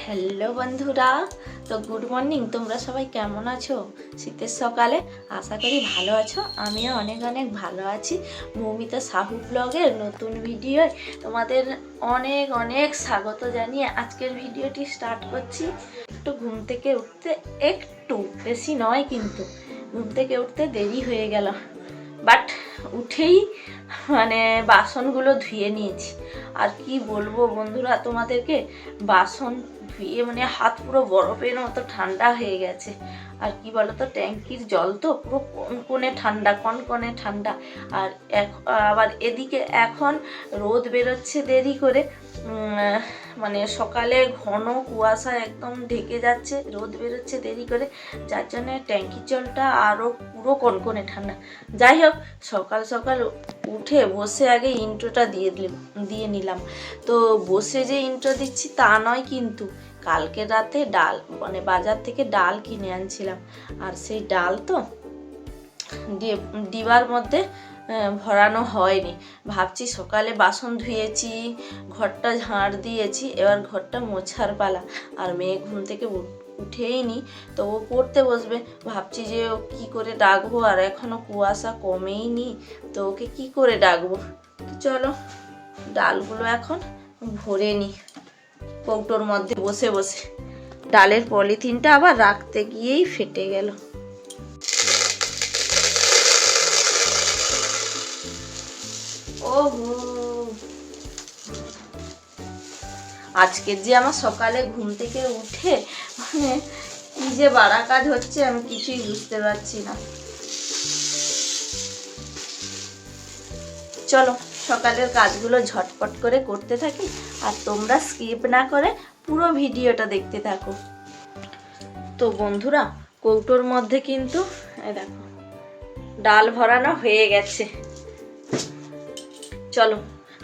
Hello বন্ধুরা, তো good morning. তোমরা সবাই কেমন আছো শীতের সকালে? আশা করি ভালো আছো। আমিও অনেক অনেক ভালো আছি। মৌমিতা সাহু ব্লগের নতুন ভিডিও তোমাদের অনেক অনেক স্বাগত জানিয়ে আজকের ভিডিওটি স্টার্ট করছি। একটু ঘুম থেকে উঠতে, একটু বেশি নয় কিন্তু, ঘুম থেকে উঠতে দেরি হয়ে গেল। বাট উঠেই বাসনগুলো ধুয়ে নিয়েছি। আর কি বলবো বন্ধুরা তোমাদেরকে, বাসন ধুয়ে হাত পুরো বরফের মতো ঠান্ডা হয়ে গেছে। আর কি বলতো, ট্যাঙ্কির জল তো পুরো কনকনে ঠান্ডা, কনকনে ঠান্ডা। আর আবার এদিকে এখন রোদ বেরোচ্ছে দেরি করে, সকালে ঘন কুয়াশা একদম ঢেকে যাচ্ছে, রোদ বেরোচ্ছে দেরি করে, যার জন্য ট্যাঙ্কির জলটা আরও পুরো কনকনে ঠান্ডা। যাই হোক, সকাল সকাল উঠে বসে আগে ইন্ট্রোটা দিয়ে নিলাম। তো বসে যে ইন্ট্রো দিচ্ছি তা নয় কিন্তু, কালকে রাতে ডাল বাজার থেকে ডাল কিনে আনছিলাম। আর সেই ডাল তো ডিবার মধ্যে ভরানো হয়নি। ভাবছি সকালে বাসন ধুয়েছি, ঘরটা ঝাড় দিয়েছি, এবার ঘরটা মোছার পালা। আর মেয়ে ঘুম থেকে উঠেই নি, তো ও পড়তে বসবে। ভাবছি যে ও কী করে ডাকবো, আর এখনও কুয়াশা কমেই নি, তো ওকে কী করে ডাকবো। তো চলো ডালগুলো এখন ভরে নি কৌটোর মধ্যে বসে বসে। ডালের পলিথিনটা আবার রাখতে গিয়েই ফেটে গেল। ওহো, আজকে যে আমার সকালে ঘুম থেকে উঠে কি যে বাড়া কাজ হচ্ছে আমি কিছুই বুঝতে পারছি না। চলো সকালের কাজগুলো ঝটপট করে করতে থাকি, আর তোমরা স্কিপ না করে পুরো ভিডিওটা দেখতে থাকো। তো বন্ধুরা, কৌটোর মধ্যে কিন্তু দেখো ডাল ভরানো হয়ে গেছে। চলো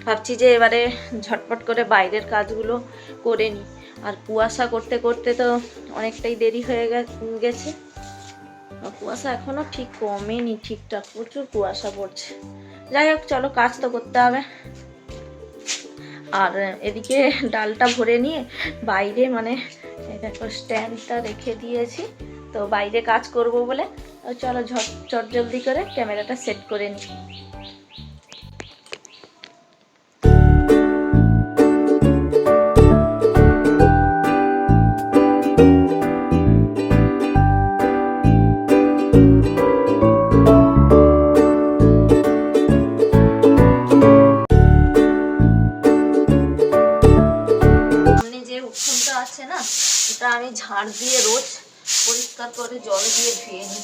ভাবছি যে এবারে ঝটপট করে বাইরের কাজগুলো করে নিই। আর কুয়াশা করতে করতে তো অনেকটাই দেরি হয়ে গেছে। কুয়াশা এখনো ঠিক কমেনি ঠিকঠাক, প্রচুর কুয়াশা পড়ছে। যাই হোক, চলো কাজ তো করতে হবে। আর এদিকে ডালটা ভরে নিয়ে বাইরে দেখো স্ট্যান্ডটা রেখে দিয়েছি, তো বাইরে কাজ করব বলে। চলো চট জলদি করে ক্যামেরাটা সেট করে নিই। আছে না, এটা আমি ঝাড় দিয়ে রোজ পরিষ্কার করে জল দিয়ে ধুয়ে নিই।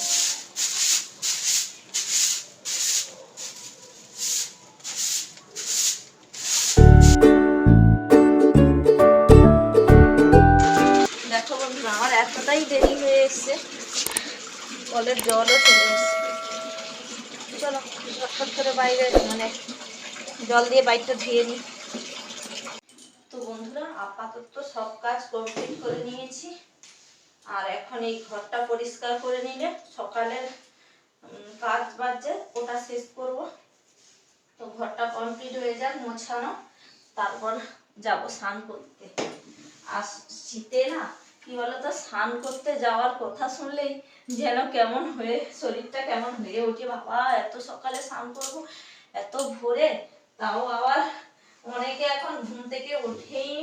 দেখো বন্ধুরা, আমার এতটাই দেরি হয়ে এসছে, কলের জলও চলে এসছে। চলো ঝটপট করে বাইরে জল দিয়ে বাইকটা ধুয়ে নিই। তো বন্ধুরা, আপাতত সব কাজ কমপ্লিট করে নিয়েছি। আর এখন এই ঘরটা পরিষ্কার করে নিলে সকালের কাজ বাজে ওটা শেষ করব। তো ঘরটা কমপ্লিট হয়ে যাক মোছানো, তারপর যাব স্নান করতে। আর শীতে না কি বলতো, স্নান করতে যাওয়ার কথা শুনলেই যেন কেমন হয়ে শরীরটা কেমন হয়ে ওঠে। বাবা, এত সকালে স্নান করবো, এত ভোরে, তাও আবার অনেকে এখন ঘুম থেকে উঠেই,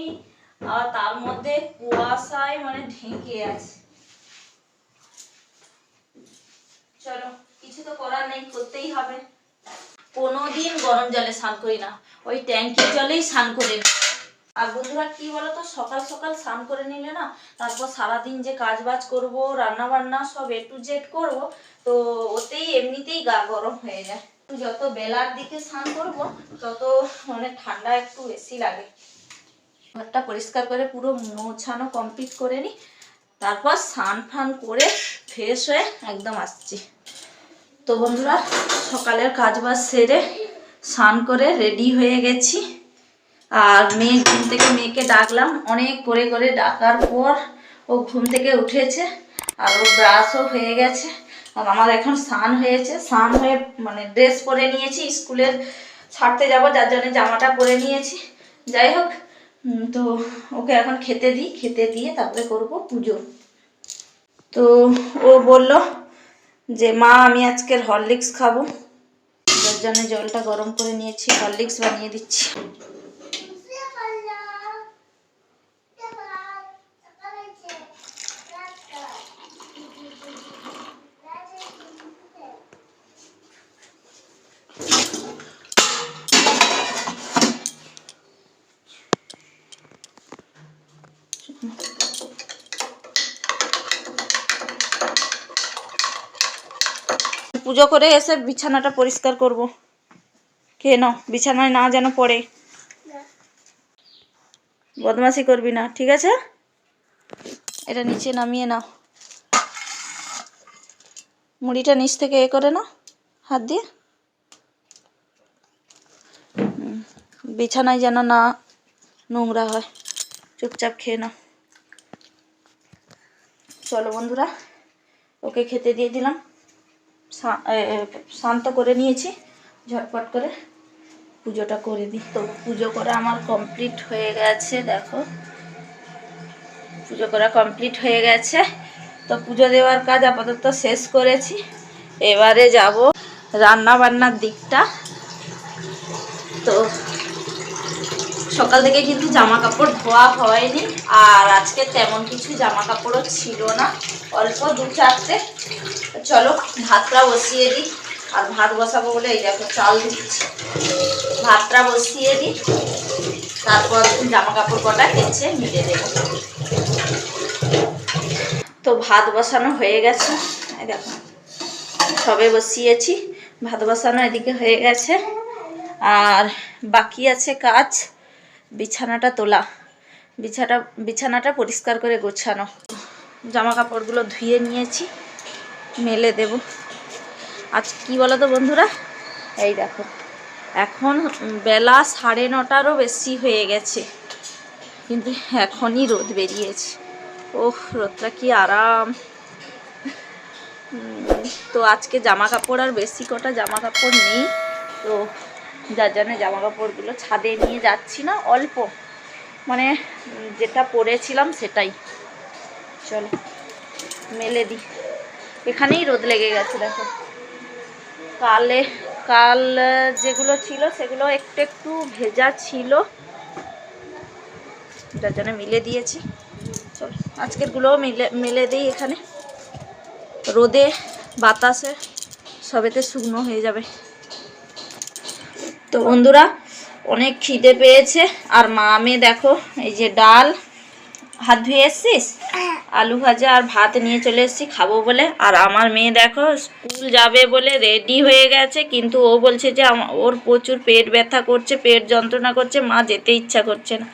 আর তার মধ্যে কুয়াশায় ঢেকে আছে। চলো, কিছু তো করার নেই, করতেই হবে। কোনোদিন গরম জলে স্নান করি না, ওই ট্যাঙ্কির জলেই স্নান করি। আর বন্ধুরা কি বলতো, সকাল সকাল স্নান করে নিলে না, তারপর সারাদিন যে কাজ বাজ করবো, রান্না বান্না সব A to Z করবো, তো ওতেই এমনিতেই গা গরম হয়ে যায়। যত বেলার দিকে স্নান করবো তত ঠান্ডা একটু বেশি লাগে। ঘরটা পরিষ্কার করে পুরো মোছানো কমপ্লিট করে নিই, তারপর স্নান ফান করে ফ্রেশ হয়ে একদম আসছি। তো বন্ধুরা, সকালের কাজ বাজ সেরে স্নান করে রেডি হয়ে গেছি। আর মেয়েকে ডাকলাম, অনেক করে করে ডাকার পর ও ঘুম থেকে উঠেছে, আর ওর ব্রাশও হয়ে গেছে। আর আমার এখন স্নান হয়েছে, স্নান হয়ে ড্রেস পরে নিয়েছি, স্কুলের ছাড়তে যাব, যার জন্য জামাটা পরে নিয়েছি। যাই হোক, তো ওকে এখন খেতে দিই, খেতে দিয়ে তারপরে করব পুজো। তো ও বলল যে মা আমি আজকের হরলিক্স খাবো, যার জন্য জলটা গরম করে নিয়েছি, হরলিক্স বানিয়ে দিচ্ছি। পুজো করে এসে বিছানাটা পরিষ্কার করব। খেয়ে নাও, বিছানায় না যেন পড়ে। বদমাশি করবি না, ঠিক আছে? এটা নিচে নামিয়ে নাও, মুড়িটা নিচ থেকে এ করে নাও হাত দিয়ে। বিছানায় যেন না নোংরা হয়, চুপচাপ খেয়ে নাও। চলো বন্ধুরা, ওকে খেতে দিয়ে দিলাম, শান্ত করে নিয়েছি, ঝটপট করে পুজোটা করে দিই। তো পুজো করা আমার কমপ্লিট হয়ে গেছে, দেখো পুজো করা কমপ্লিট হয়ে গেছে। তো পুজো দেওয়ার কাজ আপাতত শেষ করেছি, এবারে যাব রান্না বান্নার দিকটা। তো সকাল থেকে কিন্তু জামা কাপড় ধোয়া হয়নি, আর আজকে তেমন কিছু জামা কাপড়ও ছিল না, অল্প 2-4টে। চলো ভাতটা বসিয়ে দিই, আর ভাত বসাবো বলে এই দেখো চাল দিচ্ছি। ভাতটা বসিয়ে দিই, তারপর জামা কাপড় কটা কেচে মিলে দেবো। তো ভাত বসানো হয়ে গেছে, এই দেখো সবে বসিয়েছি, ভাত বসানো এদিকে হয়ে গেছে। আর বাকি আছে কাজ বিছানাটা তোলা, বিছানাটা পরিষ্কার করে গোছানো। জামা কাপড়গুলো ধুয়ে নিয়েছি, মেলে দেব। আজ কি বলো তো বন্ধুরা, এই দেখো এখন বেলা 9:30টারও বেশি হয়ে গেছে, কিন্তু এখনই রোদ বেরিয়েছে। ওহ রোদটা কি আরাম। তো আজকে জামা কাপড় আর বেশি কটা জামা কাপড় নেই, তো যার জন্য জামা কাপড়গুলো ছাদে নিয়ে যাচ্ছি না, অল্প মানে যেটা পরেছিলাম সেটাই। চলো মেলে দিই, এখানেই রোদ লেগে গেছে দেখো। কাল যেগুলো ছিল সেগুলো একটু একটু ভেজা ছিল, যার জন্য মিলে দিয়েছি। চলো আজকেরগুলোও মেলে দিই এখানে, রোদে বাতাসে সবেতে শুকনো হয়ে যাবে। তো বন্ধুরা অনেক খিদে পেয়েছে, আর মা মেয়ে দেখো এই যে ডাল, হাত ধুয়ে এসছিস, আলু ভাজা আর ভাত নিয়ে চলে এসেছি খাবো বলে। আর আমার মেয়ে দেখো স্কুল যাবে বলে রেডি হয়ে গেছে, কিন্তু ও বলছে যে ওর প্রচুর পেট ব্যথা করছে, পেট যন্ত্রণা করছে, মা যেতে ইচ্ছা করছে না।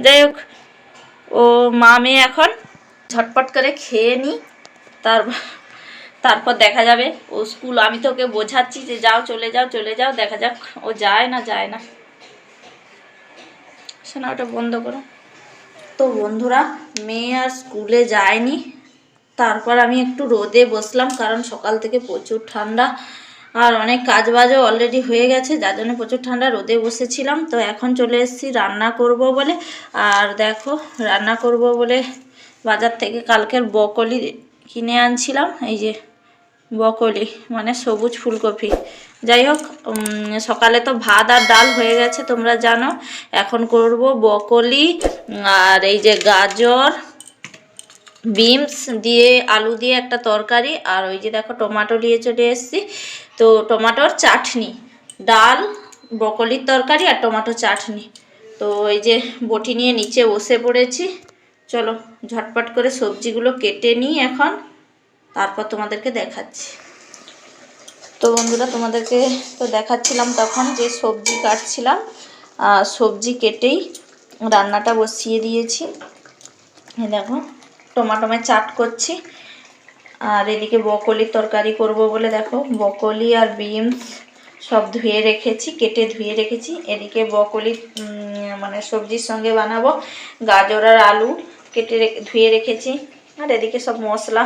যাই হোক, ও মা মেয়ে এখন ঝটপট করে খেয়ে নিই, তারপর দেখা যাবে ও স্কুল। আমি তো ওকে বোঝাচ্ছি যে যাও চলে যাও চলে যাও, দেখা যাক ও যায় না। শোনা ওটা বন্ধ করো। তো বন্ধুরা মেয়ে আর স্কুলে যায়নি, তারপর আমি একটু রোদে বসলাম, কারণ সকাল থেকে প্রচুর ঠান্ডা আর অনেক কাজ বাজও অলরেডি হয়ে গেছে, যার জন্য প্রচুর ঠান্ডা, রোদে বসেছিলাম। তো এখন চলে এসেছি রান্না করব বলে। আর দেখো রান্না করব বলে বাজার থেকে কালকের বকলি কিনে আনছিলাম, এই যে বকলি মানে সবুজ ফুলকপি। যাই হোক, সকালে তো ভাত আর ডাল হয়ে গেছে তোমরা জানো, এখন করব বকলি আর এই যে গাজর বিনস দিয়ে আলু দিয়ে একটা তরকারি। আর ওই যে দেখো টমেটো নিয়ে চলে এসেছি, তো টমেটোর চাটনি, ডাল বকলির তরকারি আর টমেটো চাটনি। তো এই যে বটি নিয়ে নিচে বসে পড়েছি, চলো ঝটপট করে সবজিগুলো কেটে নিই এখন, তারপর তোমাদেরকে দেখাচ্ছি। তো বন্ধুরা তোমাদেরকে তো দেখাচ্ছিলাম তখন যে সবজি কাটছিলাম, সবজি কেটেই রান্নাটা বসিয়ে দিয়েছি। দেখো টমাটোমে চাট করছি, আর এদিকে বকলির তরকারি করব বলে দেখো বকলি আর বিনস সব ধুয়ে রেখেছি, কেটে ধুয়ে রেখেছি। এদিকে বকলি মানে সবজির সঙ্গে বানাবো, গাজর আর আলু কেটে ধুয়ে রেখেছি। আর এদিকে সব মশলা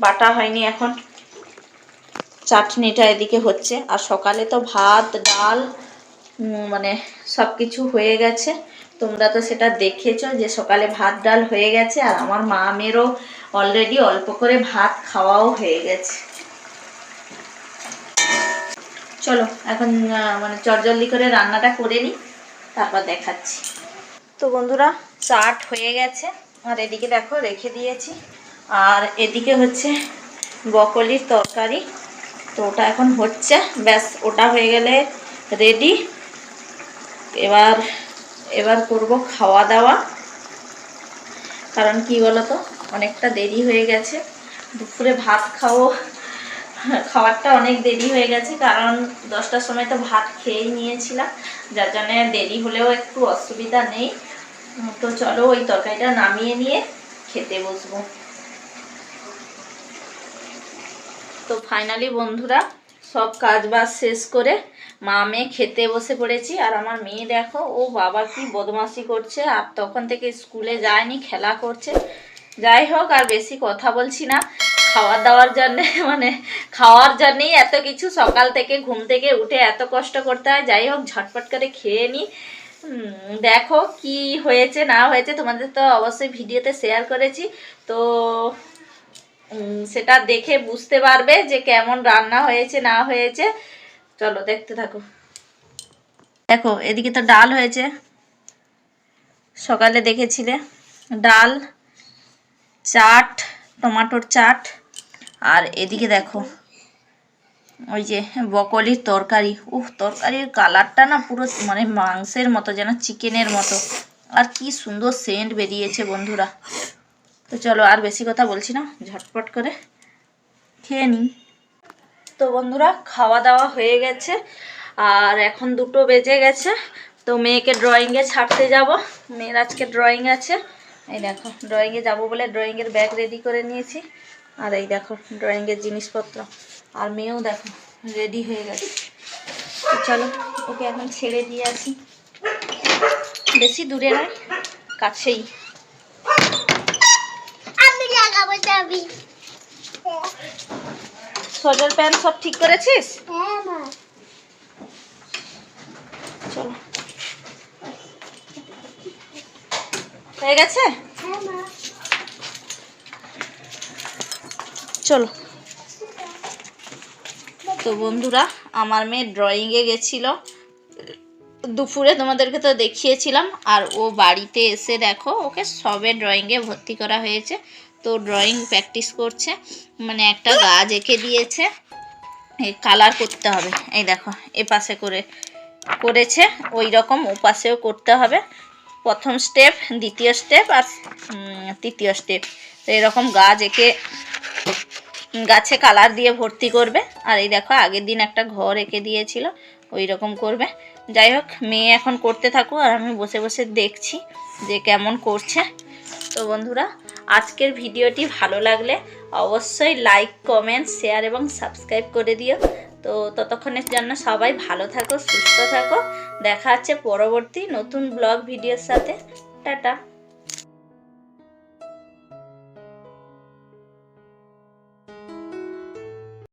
বাটা হয়নি, এখন চাটনিটা এদিকে হচ্ছে। আর সকালে তো ভাত ডাল মানে সব কিছু হয়ে গেছে, তো তোমরা তো সেটা দেখেছো যে সকালে ভাত ডাল হয়ে গেছে, আর আমার মা মেয়েরও অলরেডি অল্প করে ভাত খাওয়াও হয়ে গেছে। চলো এখন মানে চটজলদি করে রান্নাটা করে নিই, তারপর দেখাচ্ছি। তো বন্ধুরা চাট হয়ে গেছে, আর এদিকে দেখো রেখে দিয়েছি, আর এদিকে হচ্ছে বকলির তরকারি। তো ওটা এখন হচ্ছে, ব্যাস ওটা হয়ে গেলে রেডি। এবার এবার করব খাওয়া দাওয়া, কারণ কি বলতো অনেকটা দেরি হয়ে গেছে, দুপুরে ভাত খাওয়ারটা অনেক দেরি হয়ে গেছে, কারণ 10টার সময় তো ভাত খেয়েই নিয়েছিলাম, যার জন্য দেরি হলেও একটু অসুবিধা নেই। তো চলো ওই তরকারিটা নামিয়ে নিয়ে খেতে বসবো। তো ফাইনালি বন্ধুরা সব কাজ বাজ শেষ করে মা মেয়ে খেতে বসে পড়েছি। আর আমার মেয়ে দেখো, ও বাবা কি বদমাশি করছে, আর তখন থেকে স্কুলে যায়নি, খেলা করছে। যাই হোক আর বেশি কথা বলছি না, খাওয়া দাওয়ার জন্যে মানে খাওয়ার জন্যেই এত কিছু, সকাল থেকে ঘুম থেকে উঠে এত কষ্ট করতে হয়। যাই হোক ঝটপট করে খেয়ে নিই। দেখো কি হয়েছে না হয়েছে তোমাদের তো অবশ্যই ভিডিওতে শেয়ার করেছি, তো সেটা দেখে বুঝতে পারবে যে কেমন রান্না হয়েছে না হয়েছে। চলো দেখতে থাকো। দেখো এদিকে তো ডাল হয়েছে, সকালে দেখেছিলে, ডাল, চাট, টমেটোর চাট, আর এদিকে দেখো ওই যে বকলির তরকারি। তরকারির কালারটা না পুরো মানে মাংসের মতো, যেন চিকেনের মতো, আর কি সুন্দর সেন্ট বেরিয়েছে বন্ধুরা। তো চলো আর বেশি কথা বলছি না, ঝটপট করে খেয়ে নিই। তো বন্ধুরা খাওয়া দাওয়া হয়ে গেছে, আর এখন 2টো বেজে গেছে। তো মেয়েকে ড্রয়িংয়ে ছাড়তে যাব, মেয়ের আজকে ড্রয়িং আছে। এই দেখো ড্রয়িংয়ে যাব বলে ড্রয়িংয়ের ব্যাগ রেডি করে নিয়েছি, আর এই দেখো ড্রয়িংয়ের জিনিসপত্র, আর মেয়েও দেখো রেডি হয়ে গেছে। তো চলো ওকে এখন ছেড়ে দিয়ে আসি, বেশি দূরে নয়, কাছেই। সোয়েটার প্যান্ট সব ঠিক করেছিস? চলো হয়ে গেছে, চলো। তো বন্ধুরা আমার মেয়ে ড্রয়িংয়ে গেছিল দুপুরে, তোমাদেরকে তো দেখিয়েছিলাম, আর ও বাড়িতে এসে দেখো ওকে সবে ড্রয়িংয়ে ভর্তি করা হয়েছে। তো ড্রয়িং প্র্যাকটিস করছে, মানে একটা গাছ এঁকে দিয়েছে, এই কালার করতে হবে। এই দেখো এ পাশে করেছে, ওই রকম ও পাশেও করতে হবে। প্রথম স্টেপ, দ্বিতীয় স্টেপ আর তৃতীয় স্টেপ। তো এরকম গাছ এঁকে গাছে কালার দিয়ে ভর্তি করবে। আর এই দেখো আগের দিন একটা ঘর এঁকে দিয়েছিল, ওই রকম করবে। যাই হোক মেয়ে এখন করতে থাকো, আর আমি বসে বসে দেখছি যে কেমন করছে। তো বন্ধুরা আজকের ভিডিওটি ভালো লাগলে অবশ্যই লাইক, কমেন্ট, শেয়ার এবং সাবস্ক্রাইব করে দিও। তো ততক্ষণের জন্য সবাই ভালো থাকো, সুস্থ থাকো। দেখা হচ্ছে পরবর্তী নতুন ব্লগ ভিডিওর সাথে। টাটা।